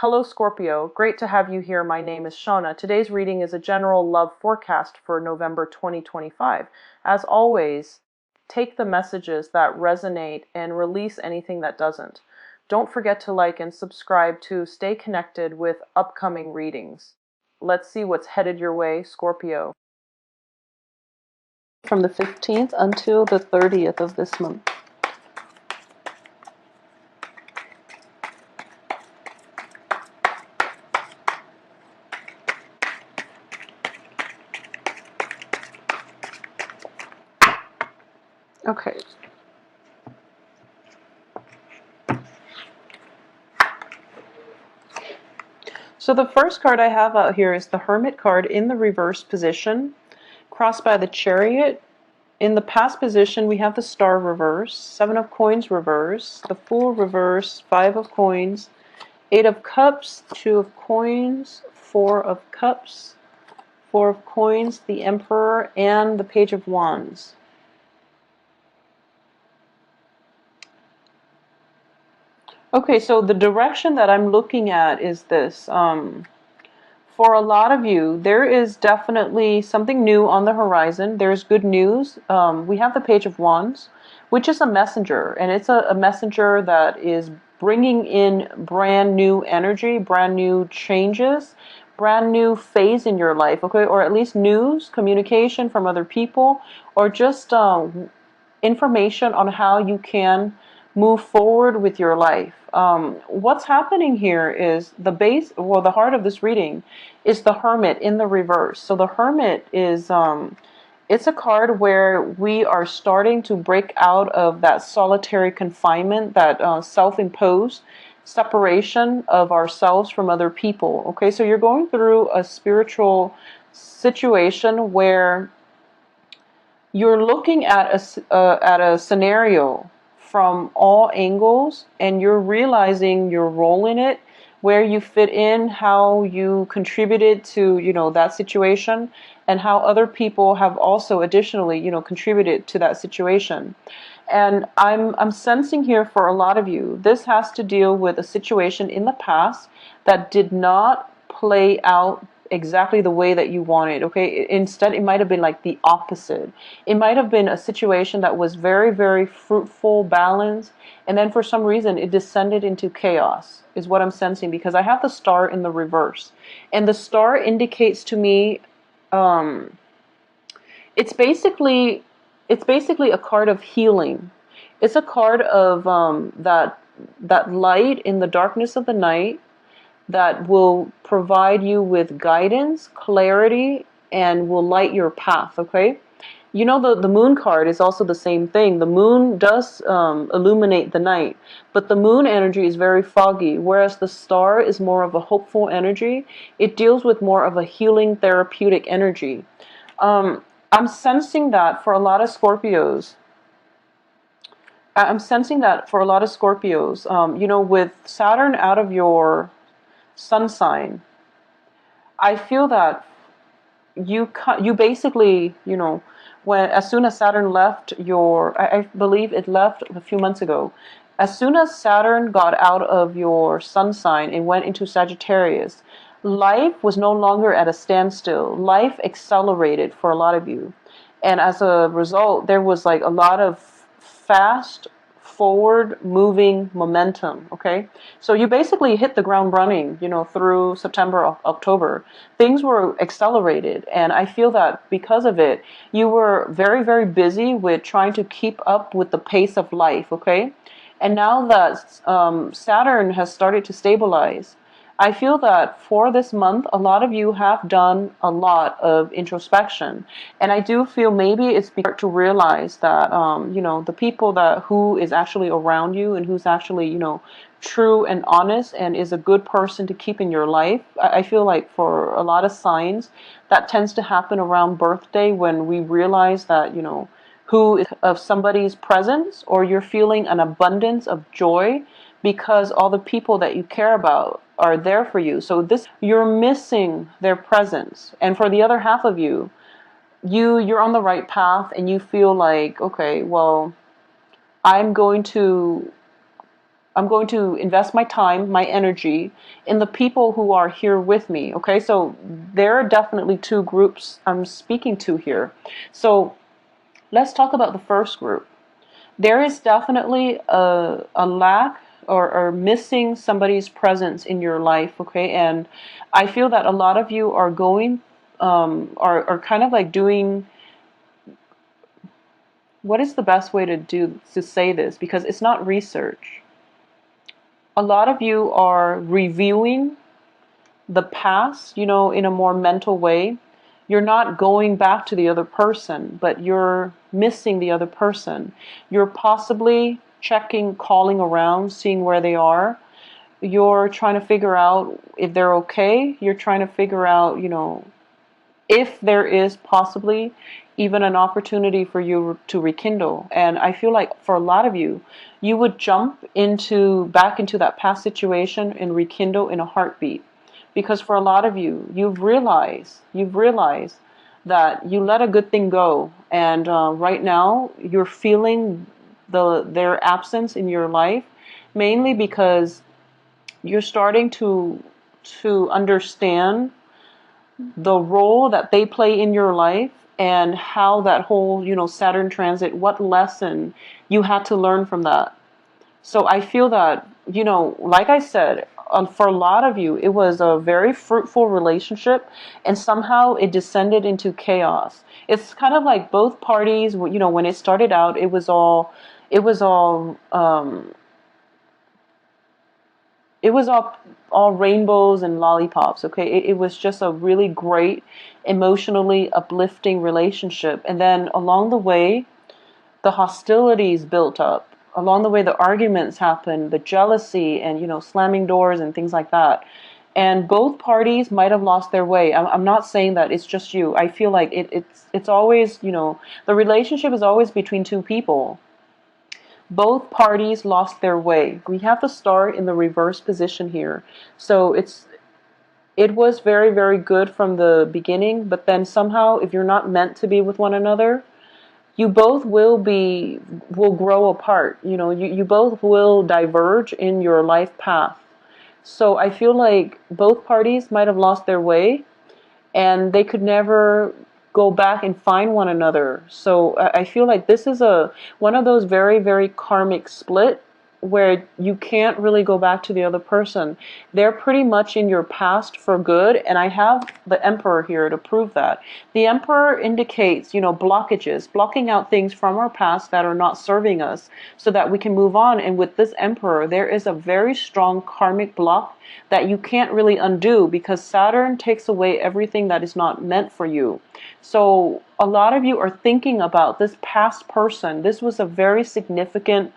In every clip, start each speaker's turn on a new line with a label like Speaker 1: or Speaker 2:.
Speaker 1: Hello Scorpio, great to have you here. My name is Shauna. Today's reading is a general love forecast for November 2025. As always, take the messages that resonate and release anything that doesn't. Don't forget to like and subscribe to stay connected with upcoming readings. Let's see what's headed your way, Scorpio. From the 15th until the 30th of this month. Okay. So the first card I have out here is the Hermit card in the reverse position, crossed by the Chariot. In the past position, we have the Star reverse, 7 of Coins reverse, the Fool reverse, 5 of Coins, 8 of Cups, 2 of Coins, 4 of Cups, 4 of Coins, the Emperor, and the Page of Wands. Okay, so the direction that I'm looking at is this. For a lot of you, there is definitely something new on the horizon. There's good news. We have the Page of Wands, which is a messenger, and it's a messenger that is bringing in brand new energy, brand new changes, brand new phase in your life, okay? Or at least news, communication from other people, or just information on how you can move forward with your life. What's happening here is the heart of this reading is the Hermit in the reverse. So the Hermit is, it's a card where we are starting to break out of that solitary confinement, that self-imposed separation of ourselves from other people. Okay, so you're going through a spiritual situation where you're looking at a scenario from all angles, and you're realizing your role in it, where you fit in, how you contributed to, that situation, and how other people have also additionally, contributed to that situation. And I'm sensing here for a lot of you, this has to deal with a situation in the past that did not play out exactly the way that you wanted. Okay, instead it might have been like the opposite. It might have been a situation that was very, very fruitful, balanced, and then for some reason it descended into chaos, is what I'm sensing, because I have the Star in the reverse, and the Star indicates to me, it's basically a card of healing. It's a card of that light in the darkness of the night, that will provide you with guidance, clarity, and will light your path, okay? The moon card is also the same thing. The moon does illuminate the night, but the moon energy is very foggy, whereas the Star is more of a hopeful energy. It deals with more of a healing, therapeutic energy. I'm sensing that for a lot of Scorpios. With Saturn out of your sun sign, I feel that you basically, as soon as Saturn left I believe it left a few months ago. As soon as Saturn got out of your sun sign and went into Sagittarius, life was no longer at a standstill. Life accelerated for a lot of you. And as a result, there was like a lot of fast forward moving momentum. Okay, so you basically hit the ground running, through September, October. Things were accelerated, and I feel that because of it, you were very, very busy with trying to keep up with the pace of life. Okay, and now that Saturn has started to stabilize, I feel that for this month, a lot of you have done a lot of introspection. And I do feel maybe it's because to realize that, the people who is actually around you and who's actually, true and honest and is a good person to keep in your life. I feel like for a lot of signs, that tends to happen around birthday, when we realize that, who is of somebody's presence, or you're feeling an abundance of joy because all the people that you care about are there for you. So you're missing their presence. And for the other half of you're on the right path, and you feel like, okay, well, I'm going to I'm going to invest my time, my energy in the people who are here with me. Okay, so there are definitely two groups I'm speaking to here. So let's talk about the first group. There is definitely a lack or missing somebody's presence in your life. Okay, and I feel that a lot of you are going, are kind of like doing, what is the best way to say this? Because it's not research. A lot of you are reviewing the past, in a more mental way. You're not going back to the other person, but you're missing the other person. You're possibly checking, calling around, seeing where they are. You're trying to figure out if they're okay. You're trying to figure out, if there is possibly even an opportunity for you to rekindle. And I feel like for a lot of you, you would jump back into that past situation and rekindle in a heartbeat. Because for a lot of you, you've realized that you let a good thing go, and right now you're feeling their absence in your life, mainly because you're starting to understand the role that they play in your life, and how that whole, Saturn transit, what lesson you had to learn from that. So I feel that, like I said, for a lot of you, it was a very fruitful relationship, and somehow it descended into chaos. It's kind of like both parties, when it started out, it was all rainbows and lollipops. Okay, it was just a really great, emotionally uplifting relationship, and then along the way, the hostilities built up. Along the way, the arguments happened, the jealousy, and slamming doors and things like that. And both parties might have lost their way. I'm not saying that it's just you. I feel like it's always, the relationship is always between two people. Both parties lost their way. We have the star in the reverse position here. So it was very, very good from the beginning, but then somehow, if you're not meant to be with one another, you both will grow apart. You both will diverge in your life path. So I feel like both parties might have lost their way, and they could never go back and find one another. So I feel like this is one of those very, very karmic split, where you can't really go back to the other person. They're pretty much in your past for good, and I have the Emperor here to prove that. The Emperor indicates, blockages, blocking out things from our past that are not serving us, so that we can move on. And with this Emperor, there is a very strong karmic block that you can't really undo, because Saturn takes away everything that is not meant for you. So a lot of you are thinking about this past person. This was a very significant,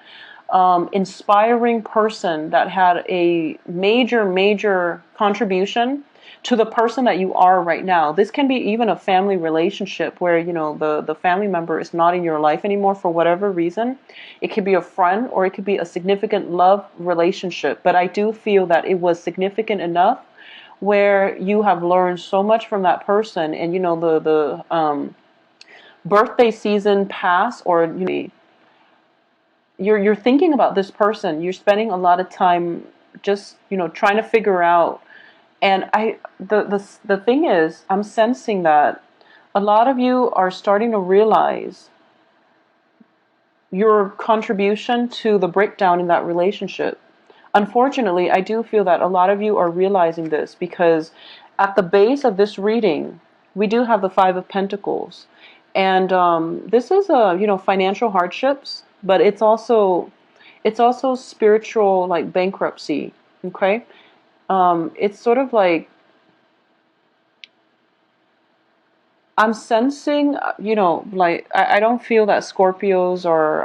Speaker 1: inspiring person that had a major, major contribution to the person that you are right now. This can be even a family relationship where, the family member is not in your life anymore for whatever reason. It could be a friend, or it could be a significant love relationship. But I do feel that it was significant enough where you have learned so much from that person, and the birthday season pass, or you're thinking about this person. You're spending a lot of time just trying to figure out. And the thing is, I'm sensing that a lot of you are starting to realize your contribution to the breakdown in that relationship. Unfortunately, I do feel that a lot of you are realizing this, because at the base of this reading, we do have the Five of Pentacles. And this is financial hardships, but it's also spiritual, like bankruptcy. Okay, it's sort of like, I'm sensing, like I don't feel that Scorpios are.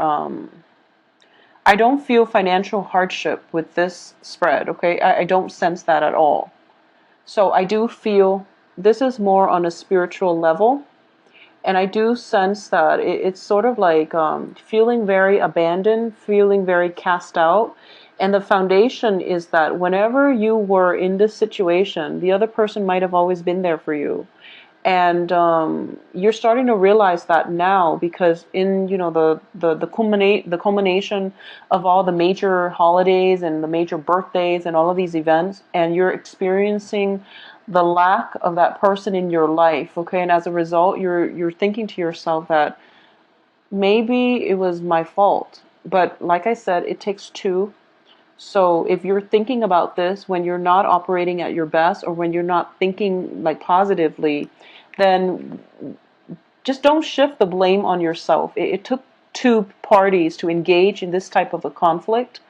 Speaker 1: I don't feel financial hardship with this spread. Okay, I don't sense that at all. So I do feel this is more on a spiritual level. And I do sense that it's sort of like feeling very abandoned, feeling very cast out. And the foundation is that whenever you were in this situation, the other person might have always been there for you. And you're starting to realize that now, because in the culmination of all the major holidays and the major birthdays and all of these events, and you're experiencing the lack of that person in your life, okay? And as a result, you're thinking to yourself that maybe it was my fault. But like I said, it takes two. So if you're thinking about this when you're not operating at your best, or when you're not thinking like positively, then just don't shift the blame on yourself. It took two parties to engage in this type of a conflict.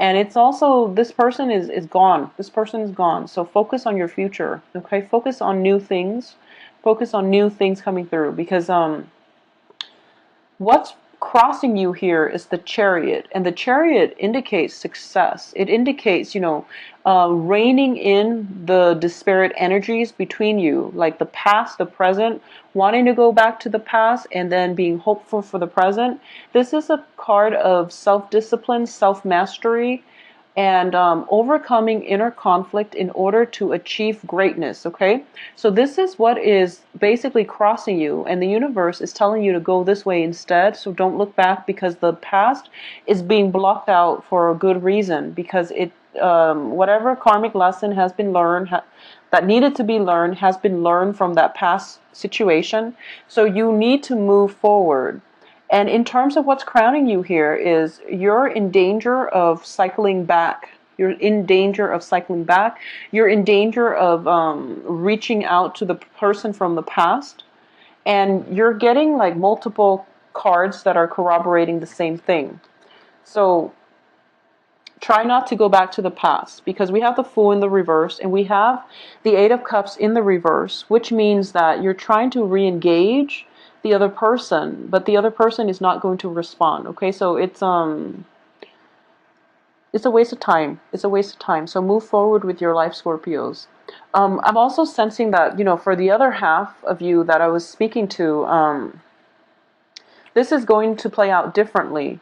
Speaker 1: And it's also, this person is gone. This person is gone. So focus on your future. Okay? Focus on new things. Focus on new things coming through, because what's crossing you here is the Chariot, and the Chariot indicates success. It indicates, reining in the disparate energies between you, like the past, the present, wanting to go back to the past, and then being hopeful for the present. This is a card of self-discipline, self-mastery, and overcoming inner conflict in order to achieve greatness, okay? So this is what is basically crossing you, and the universe is telling you to go this way instead. So don't look back, because the past is being blocked out for a good reason, because whatever karmic lesson has been learned, that needed to be learned, has been learned from that past situation. So you need to move forward. And in terms of what's crowning you here is you're in danger of cycling back. You're in danger of cycling back. You're in danger of reaching out to the person from the past. And you're getting like multiple cards that are corroborating the same thing. So try not to go back to the past, because we have the Fool in the reverse and we have the Eight of Cups in the reverse, which means that you're trying to re-engage the other person, but the other person is not going to respond. Okay, so it's a waste of time. It's a waste of time. So move forward with your life, Scorpios. I'm also sensing that, for the other half of you that I was speaking to, this is going to play out differently.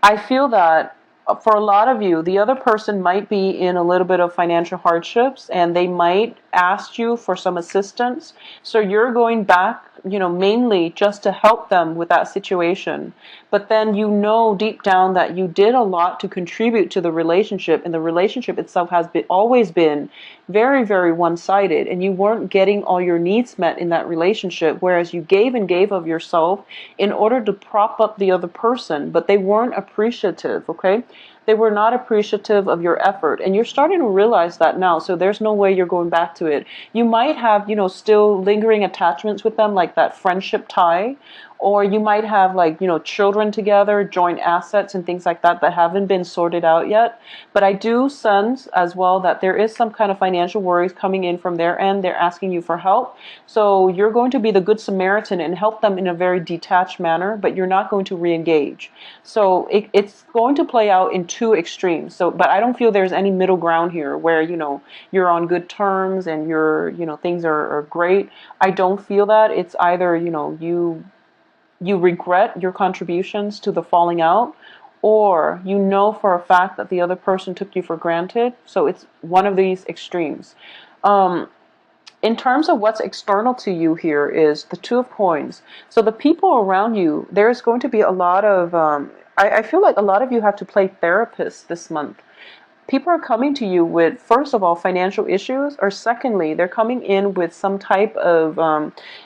Speaker 1: I feel that for a lot of you, the other person might be in a little bit of financial hardships, and they might ask you for some assistance. So you're going back, mainly just to help them with that situation. But then deep down that you did a lot to contribute to the relationship, and the relationship itself has always been very, very one-sided, and you weren't getting all your needs met in that relationship, whereas you gave and gave of yourself in order to prop up the other person, but they weren't appreciative, okay? They were not appreciative of your effort, and you're starting to realize that now, so there's no way you're going back to it. You might have, still lingering attachments with them, like that friendship tie, or you might have children together, joint assets and things like that haven't been sorted out yet. But I do sense as well that there is some kind of financial worries coming in from their end. They're asking you for help. So you're going to be the good Samaritan and help them in a very detached manner, but you're not going to re-engage. So it's going to play out in two extremes. So, but I don't feel there's any middle ground here where, you're on good terms and things are great. I don't feel that. It's either, you regret your contributions to the falling out, or for a fact that the other person took you for granted. So it's one of these extremes. In terms of what's external to you here is the Two of Coins. So the people around you, there's going to be a lot of, I feel like a lot of you have to play therapist this month. People are coming to you with, first of all, financial issues, or secondly, they're coming in with some type of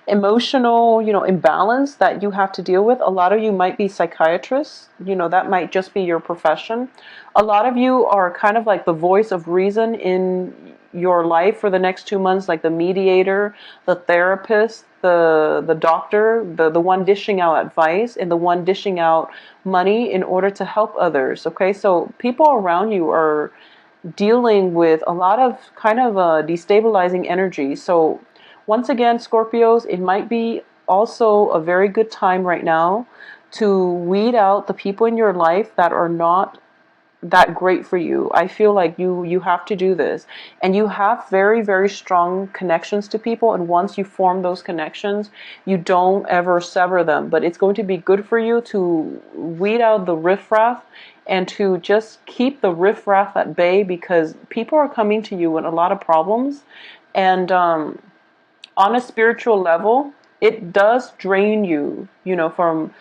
Speaker 1: emotional, imbalance that you have to deal with. A lot of you might be psychiatrists, that might just be your profession. A lot of you are kind of like the voice of reason in your life for the next 2 months, like the mediator, the therapist, the doctor, the one dishing out advice, and the one dishing out money in order to help others. Okay, so people around you are dealing with a lot of kind of destabilizing energy. So once again, Scorpios, it might be also a very good time right now to weed out the people in your life that are not that great for you. I feel like you have to do this, and you have very, very strong connections to people, and once you form those connections, you don't ever sever them. But it's going to be good for you to weed out the riffraff and to just keep the riffraff at bay, because people are coming to you with a lot of problems, and on a spiritual level, it does drain you, you know, from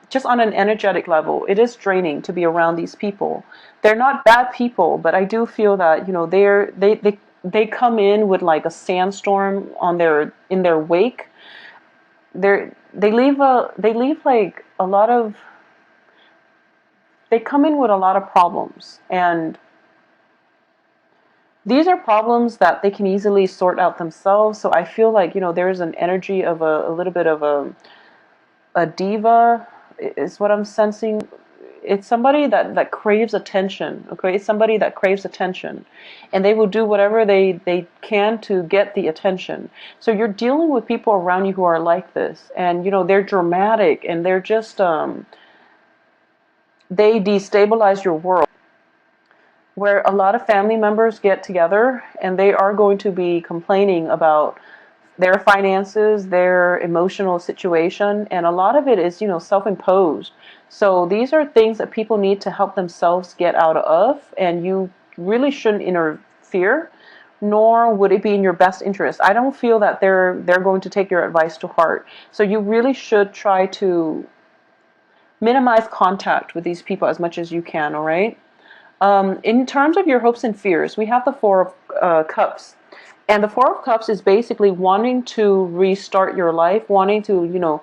Speaker 1: just on an energetic level. It is draining to be around these people. They're not bad people, but I do feel that, you know, they come in with like a sandstorm on their in their wake. They leave like a lot of, they come in with a lot of problems, and these are problems that they can easily sort out themselves. So I feel like, you know, there's an energy of a little bit of a diva is what I'm sensing. It's somebody that craves attention. Okay, it's somebody that craves attention, and they will do whatever they can to get the attention. So you're dealing with people around you who are like this, and you know, they're dramatic, and they're just they destabilize your world, where a lot of family members get together and they are going to be complaining about their finances, their emotional situation, and a lot of it is, you know, self-imposed. So these are things that people need to help themselves get out of, and you really shouldn't interfere, nor would it be in your best interest. I don't feel that they're going to take your advice to heart. So you really should try to minimize contact with these people as much as you can, all right? In terms of your hopes and fears, we have the Four of Cups. And the Four of Cups is basically wanting to restart your life, wanting to, you know,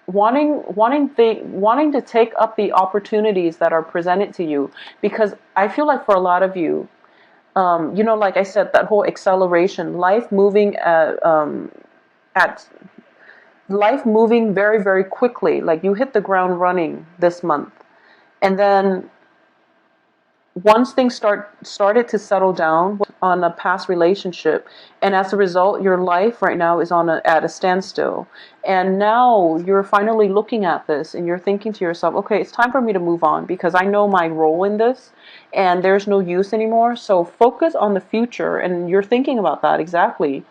Speaker 1: wanting to take up the opportunities that are presented to you. Because I feel like for a lot of you, you know, like I said, that whole acceleration, at life moving very, very quickly. Like you hit the ground running this month, and then once things started to settle down on a past relationship, and as a result your life right now is at a standstill, and now you're finally looking at this and you're thinking to yourself, okay, it's time for me to move on because I know my role in this and there's no use anymore. So focus on the future, and you're thinking about that exactly.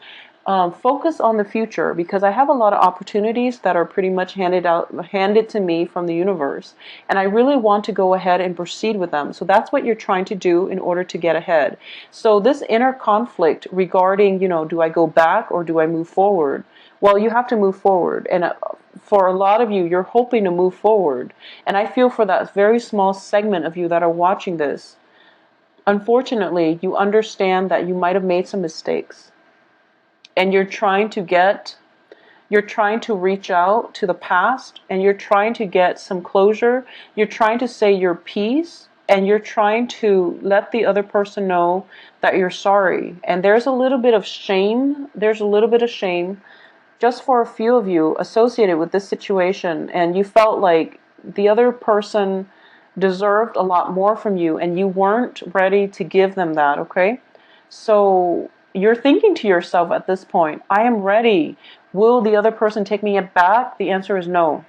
Speaker 1: Focus on the future, because I have a lot of opportunities that are pretty much handed to me from the universe, and I really want to go ahead and proceed with them. So that's what you're trying to do in order to get ahead. So this inner conflict regarding, you know, do I go back or do I move forward? Well, you have to move forward, and for a lot of you, you're hoping to move forward, and I feel for that very small segment of you that are watching this, unfortunately, you understand that you might have made some mistakes, and you're trying to reach out to the past, and you're trying to get some closure. You're trying to say your piece, and you're trying to let the other person know that you're sorry. And there's a little bit of shame. There's a little bit of shame just for a few of you associated with this situation, and you felt like the other person deserved a lot more from you, and you weren't ready to give them that, okay? So you're thinking to yourself at this point, I am ready. Will the other person take me back? The answer is no.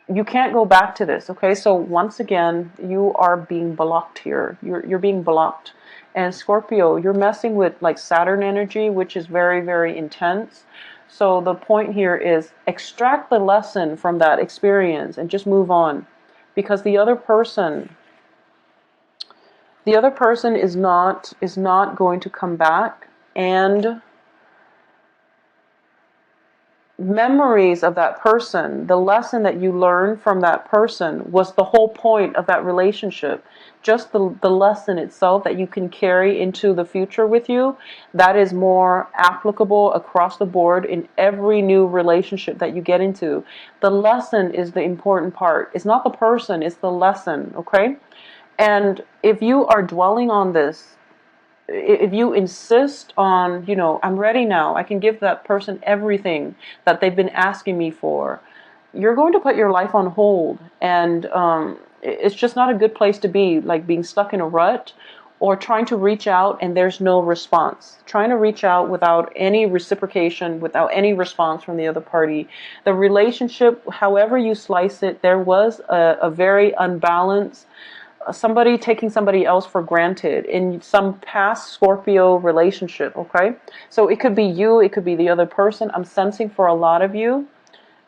Speaker 1: You can't go back to this, okay? So once again, you are being blocked here. You're being blocked. And Scorpio, you're messing with like Saturn energy, which is very, very intense. So the point here is extract the lesson from that experience and just move on. Because the other person is not going to come back, and memories of that person, the lesson that you learned from that person was the whole point of that relationship. Just the lesson itself that you can carry into the future with you, that is more applicable across the board in every new relationship that you get into. The lesson is the important part. It's not the person, it's the lesson, okay? And if you are dwelling on this, if you insist on, you know, I'm ready now, I can give that person everything that they've been asking me for, you're going to put your life on hold. And it's just not a good place to be, like being stuck in a rut or trying to reach out and there's no response. Trying to reach out without any reciprocation, without any response from the other party. The relationship, however you slice it, there was a very unbalanced, somebody taking somebody else for granted in some past Scorpio relationship, okay? So it could be you, it could be the other person. I'm sensing for a lot of you,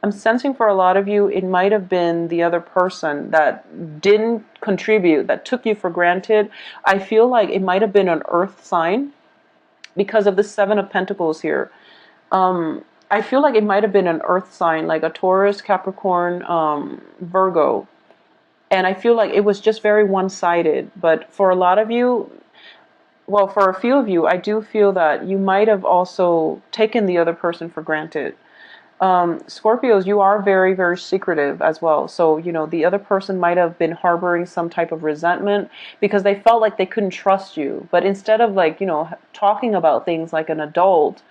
Speaker 1: it might have been the other person that didn't contribute, that took you for granted. I feel like it might have been an earth sign. because of the Seven of Pentacles here. I feel like it might have been an earth sign, like a Taurus, Capricorn, Virgo. And I feel like it was just very one-sided. But for a lot of you, well, for a few of you, I do feel that you might have also taken the other person for granted. Scorpios, you are very, very secretive as well. So, you know, the other person might have been harboring some type of resentment because they felt like they couldn't trust you. But instead of, like, you know, talking about things like an adult,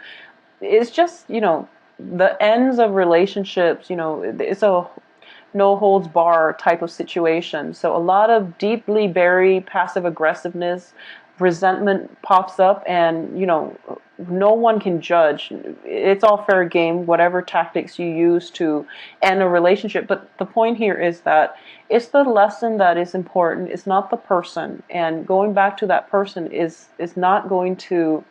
Speaker 1: it's just, you know, the ends of relationships, you know, it's a no holds bar type of situation. So a lot of deeply buried passive aggressiveness, resentment pops up, and, you know, no one can judge. It's all fair game, whatever tactics you use to end a relationship. But the point here is that it's the lesson that is important. It's not the person. And going back to that person is not going to,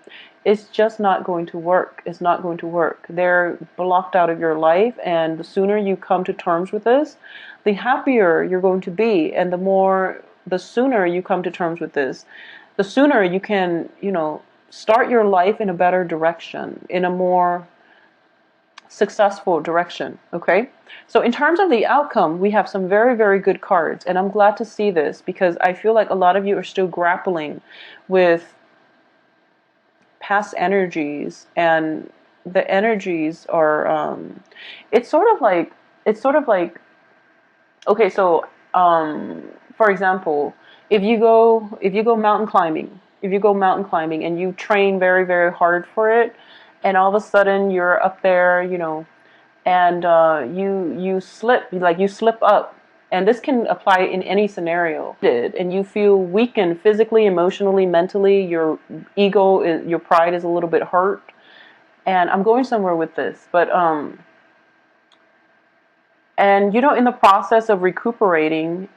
Speaker 1: it's just not going to work. It's not going to work. They're blocked out of your life, and the sooner you come to terms with this, the happier you're going to be. And the sooner you come to terms with this, the sooner you can, you know, start your life in a better direction, in a more successful direction, okay? So in terms of the outcome, we have some very, very good cards, and I'm glad to see this because I feel like a lot of you are still grappling with past energies, and the energies are it's sort of like okay, so for example, if you go mountain climbing, and you train very, very hard for it, and all of a sudden you're up there, you know, and you slip, like you slip up, and this can apply in any scenario, and you feel weakened physically, emotionally, mentally, your ego is, your pride is a little bit hurt. And I'm going somewhere with this, but and you know, in the process of recuperating,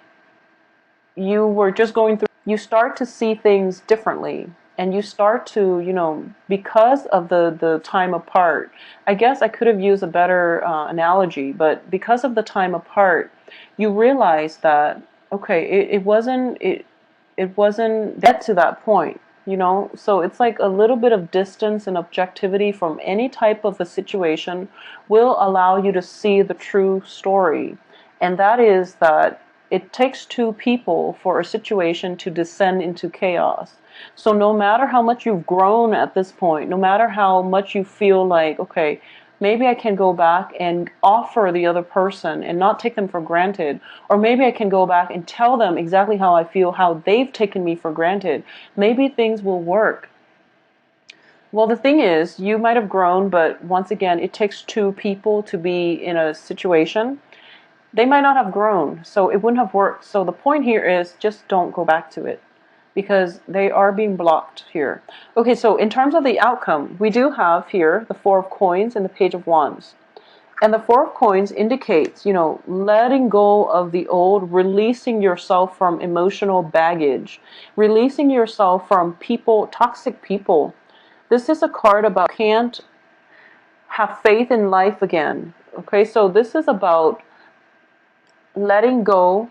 Speaker 1: you were just going through, you start to see things differently, and you start to, you know, because of the time apart. I guess I could have used a better analogy, but because of the time apart, you realize that, okay, it wasn't get to that point, you know. So it's like a little bit of distance and objectivity from any type of a situation will allow you to see the true story. And that is that it takes two people for a situation to descend into chaos. So no matter how much you've grown at this point, no matter how much you feel like, okay, maybe I can go back and offer the other person and not take them for granted, or maybe I can go back and tell them exactly how I feel, how they've taken me for granted, maybe things will work. Well, the thing is, you might have grown, but once again, it takes two people to be in a situation. They might not have grown, so it wouldn't have worked. So the point here is just don't go back to it, because they are being blocked here. Okay, so in terms of the outcome, we do have here the Four of Coins and the Page of Wands. And the Four of Coins indicates, you know, letting go of the old, releasing yourself from emotional baggage, releasing yourself from people, toxic people. This is a card about can't have faith in life again. Okay, so this is about letting go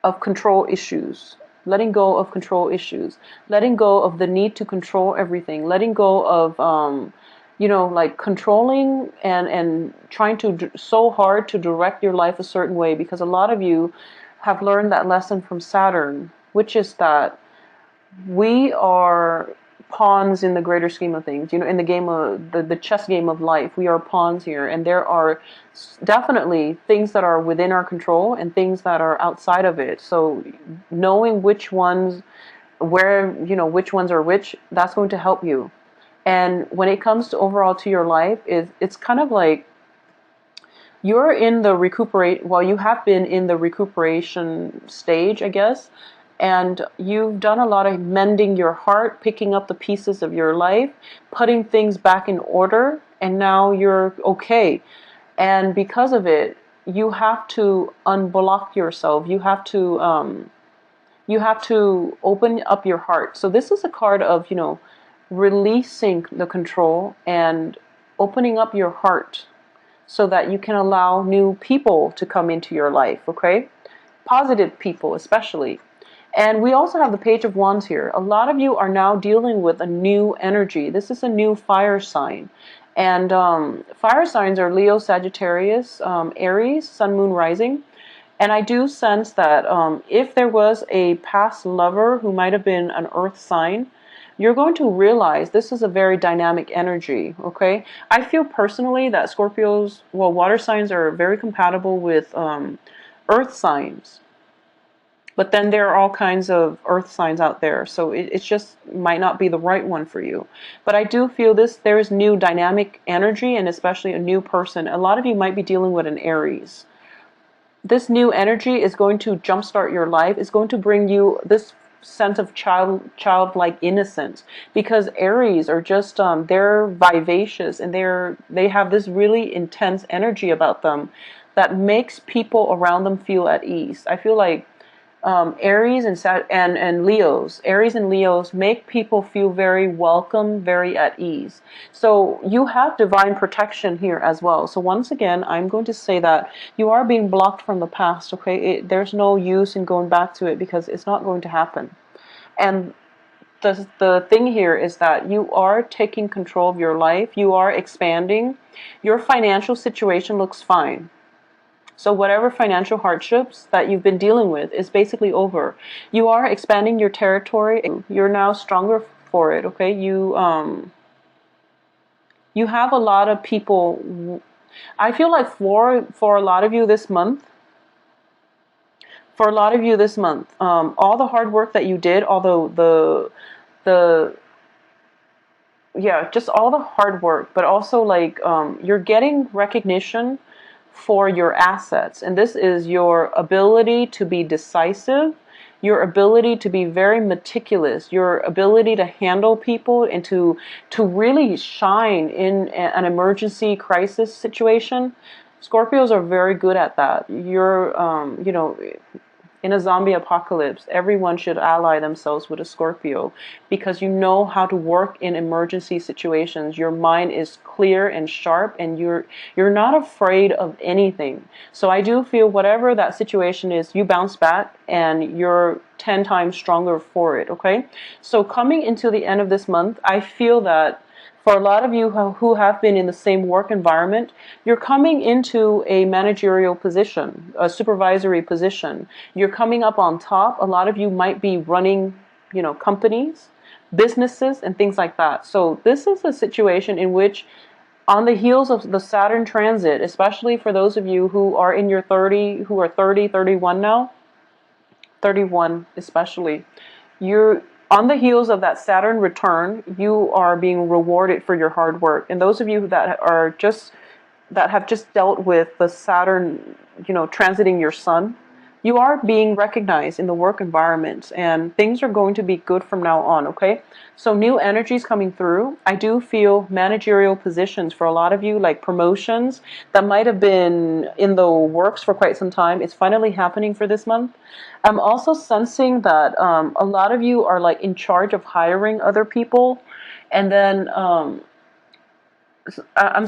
Speaker 1: of control issues, letting go of control issues, letting go of the need to control everything, letting go of, you know, like controlling and trying to so hard to direct your life a certain way, because a lot of you have learned that lesson from Saturn, which is that we are pawns in the greater scheme of things. You know, in the game of the chess game of life, we are pawns here, and there are definitely things that are within our control and things that are outside of it. So knowing which ones, where, you know, which ones are which, that's going to help you. And when it comes to overall to your life, it's kind of like you're in the you have been in the recuperation stage, I guess. And you've done a lot of mending your heart, picking up the pieces of your life, putting things back in order, and now you're okay. And because of it, you have to unblock yourself. You have to open up your heart. So this is a card of, you know, releasing the control and opening up your heart so that you can allow new people to come into your life, okay? Positive people especially. And we also have the Page of Wands here. A lot of you are now dealing with a new energy. This is a new fire sign. And fire signs are Leo, Sagittarius, Aries, Sun, Moon, Rising. And I do sense that if there was a past lover who might have been an earth sign, you're going to realize this is a very dynamic energy, okay? I feel personally that Scorpios, well, water signs are very compatible with earth signs. But then there are all kinds of earth signs out there, so it just might not be the right one for you. But I do feel there is new dynamic energy, and especially a new person. A lot of you might be dealing with an Aries. This new energy is going to jumpstart your life. It's going to bring you this sense of childlike innocence, because Aries are just they're vivacious, and they have this really intense energy about them that makes people around them feel at ease. I feel like Aries and Leos. Aries and Leos make people feel very welcome, very at ease. So you have divine protection here as well. So once again, I'm going to say that you are being blocked from the past, okay? There's no use in going back to it because it's not going to happen. And the thing here is that you are taking control of your life. You are expanding. Your financial situation looks fine. So whatever financial hardships that you've been dealing with is basically over. You are expanding your territory. You're now stronger for it, okay? You have a lot of people. I feel like for a lot of you this month, all the hard work that you did, although the yeah, just all the hard work, but also like you're getting recognition for your assets. And this is your ability to be decisive, your ability to be very meticulous, your ability to handle people and to really shine in an emergency crisis situation. Scorpios are very good at that. You're, in a zombie apocalypse, everyone should ally themselves with a Scorpio because you know how to work in emergency situations. Your mind is clear and sharp, and you're not afraid of anything. So I do feel whatever that situation is, you bounce back and you're 10 times stronger for it, okay? So coming into the end of this month, I feel that for a lot of you who have been in the same work environment, you're coming into a managerial position, a supervisory position. You're coming up on top. A lot of you might be running, companies, businesses, and things like that. So this is a situation in which, on the heels of the Saturn transit, especially for those of you who are in your 31 now, 31 especially, you're on the heels of that Saturn return, you are being rewarded for your hard work. And those of you that have just dealt with the Saturn, transiting your sun, you are being recognized in the work environment, and things are going to be good from now on, okay? So new energies coming through. I do feel managerial positions for a lot of you, like promotions that might have been in the works for quite some time. It's finally happening for this month. I'm also sensing that a lot of you are like in charge of hiring other people, and then I'm